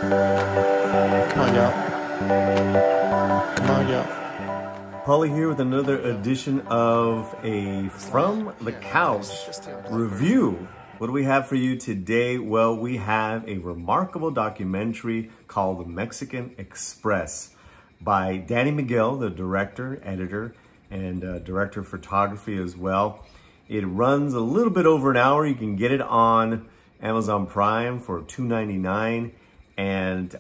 Come on, y'all. Come on, y'all. Paulie here with another edition of a From the Couch review. What do we have for you today? Well, we have a remarkable documentary called The Mexican Express by Danny Miguel, the director, editor, and director of photography as well. It runs a little bit over an hour. You can get it on Amazon Prime for $2.99, and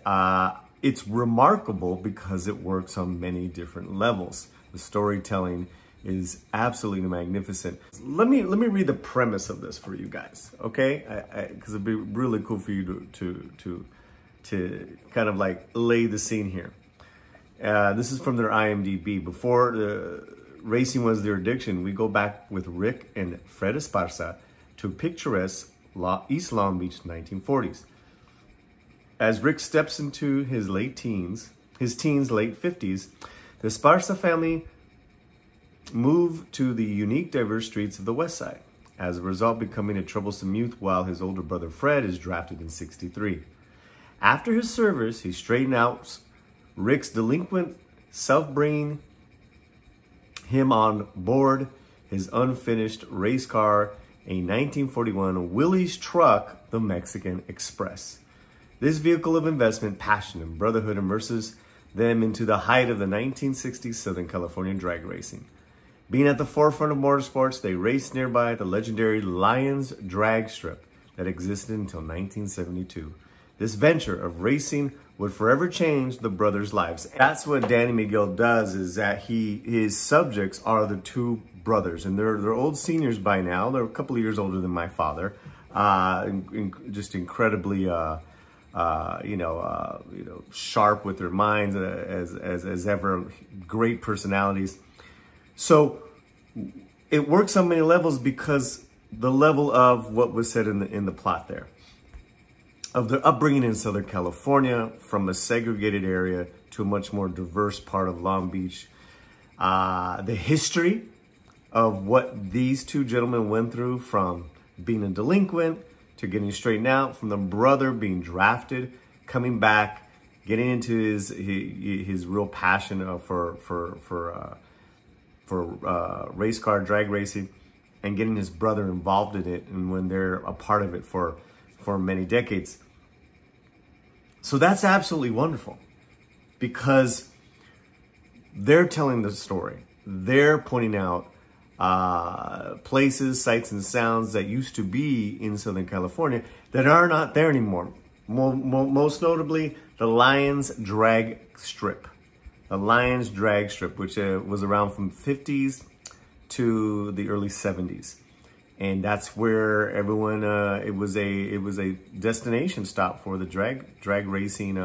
it's remarkable because it works on many different levels. The storytelling is absolutely magnificent. Let me read the premise of this for you guys, okay? Because it'd be really cool for you to kind of like lay the scene here. This is from their IMDb. Before the racing was their addiction, we go back with Rick and Fred Esparza to picturesque East Long Beach 1940s. As Rick steps into his late 50s, the Esparza family moved to the unique, diverse streets of the West Side, as a result becoming a troublesome youth while his older brother Fred is drafted in '63. After his service, he straightened out Rick's delinquent self, bringing him on board his unfinished race car, a 1941 Willys truck, the Mexican Express. This vehicle of investment, passion, and brotherhood immerses them into the height of the 1960s Southern California drag racing. Being at the forefront of motorsports, they raced nearby the legendary Lions drag strip that existed until 1972. This venture of racing would forever change the brothers' lives. That's what Danny Miguel does, is that his subjects are the two brothers, and they're old seniors by now. They're a couple of years older than my father. Just incredibly, sharp with their minds as ever, great personalities. So it works on many levels because the level of what was said in the plot there, of their upbringing in Southern California, from a segregated area to a much more diverse part of Long Beach. The history of what these two gentlemen went through, from being a delinquent to getting straightened out, from the brother being drafted, coming back, getting into his real passion for race car drag racing, and getting his brother involved in it, and when they're a part of it for many decades. So that's absolutely wonderful, because they're telling the story. They're pointing out places, sights, and sounds that used to be in Southern California that are not there anymore. Most notably, the Lions drag strip. The Lions drag strip, which was around from 50s to the early 70s. And that's where everyone, it was a destination stop for the drag racing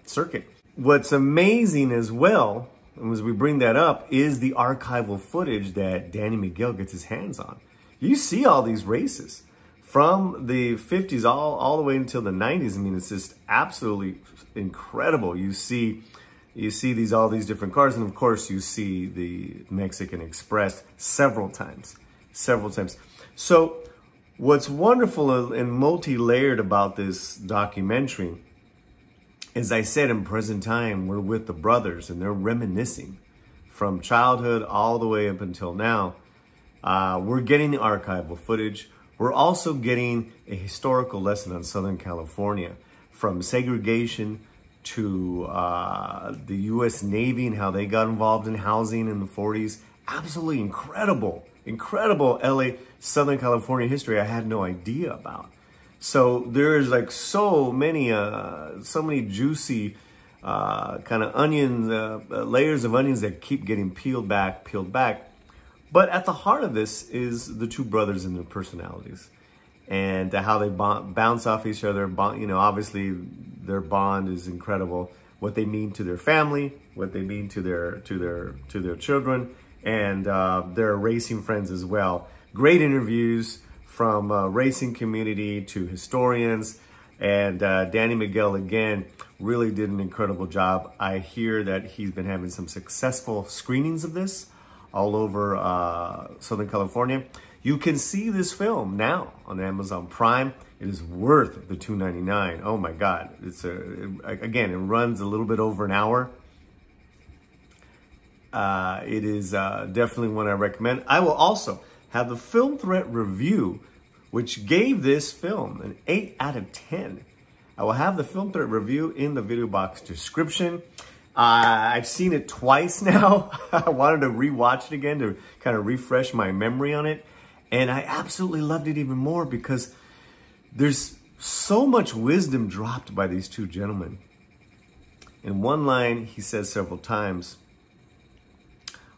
circuit. What's amazing as well, and as we bring that up, is the archival footage that Danny Miguel gets his hands on. You see all these races from the 50s all the way until the 90s. I mean, it's just absolutely incredible. You see all these different cars, and of course you see the Mexican Express several times. So what's wonderful and multi-layered about this documentary, as I said, in present time, we're with the brothers and they're reminiscing from childhood all the way up until now. We're getting the archival footage. We're also getting a historical lesson on Southern California, from segregation to the U.S. Navy and how they got involved in housing in the 40s. Absolutely incredible LA, Southern California history I had no idea about. So there's like so many juicy kind of onions, layers of onions that keep getting peeled back. But at the heart of this is the two brothers and their personalities, and how they bounce off each other. Obviously their bond is incredible. What they mean to their family, what they mean to their children, and their racing friends as well. Great interviews from racing community to historians, and Danny Miguel again really did an incredible job. I hear that he's been having some successful screenings of this all over Southern California. You can see this film now on Amazon Prime. It is worth the $2.99. Oh my God. Again, it runs a little bit over an hour. It is definitely one I recommend. I will also have the Film Threat review, which gave this film an 8 out of 10. I will have the Film Threat review in the video box description. I've seen it twice now. I wanted to rewatch it again to kind of refresh my memory on it. And I absolutely loved it even more because there's so much wisdom dropped by these two gentlemen. In one line, he says several times,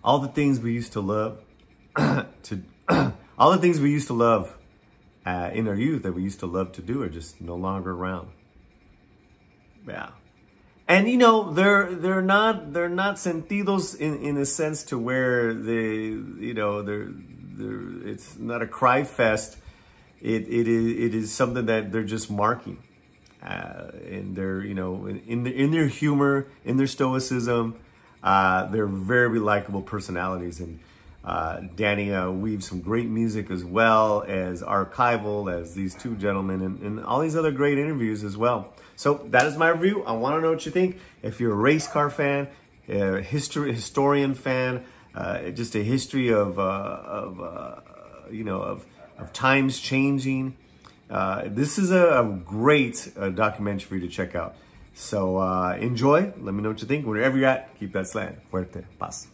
all the things we used to love, all the things we used to love in our youth that we used to love to do are just no longer around. Yeah. And you know, they're not sentidos in a sense to where it's not a cry fest. It is something that they're just marking, and they're in their humor, in their stoicism, they're very likable personalities. And Danny weaves some great music as well as archival as these two gentlemen, and all these other great interviews as well. So that is my review. I want to know what you think. If you're a race car fan, a historian fan, just a history of times changing, this is a great documentary for you to check out. So enjoy. Let me know what you think. Wherever you're at, keep that slant. Fuerte. Paz.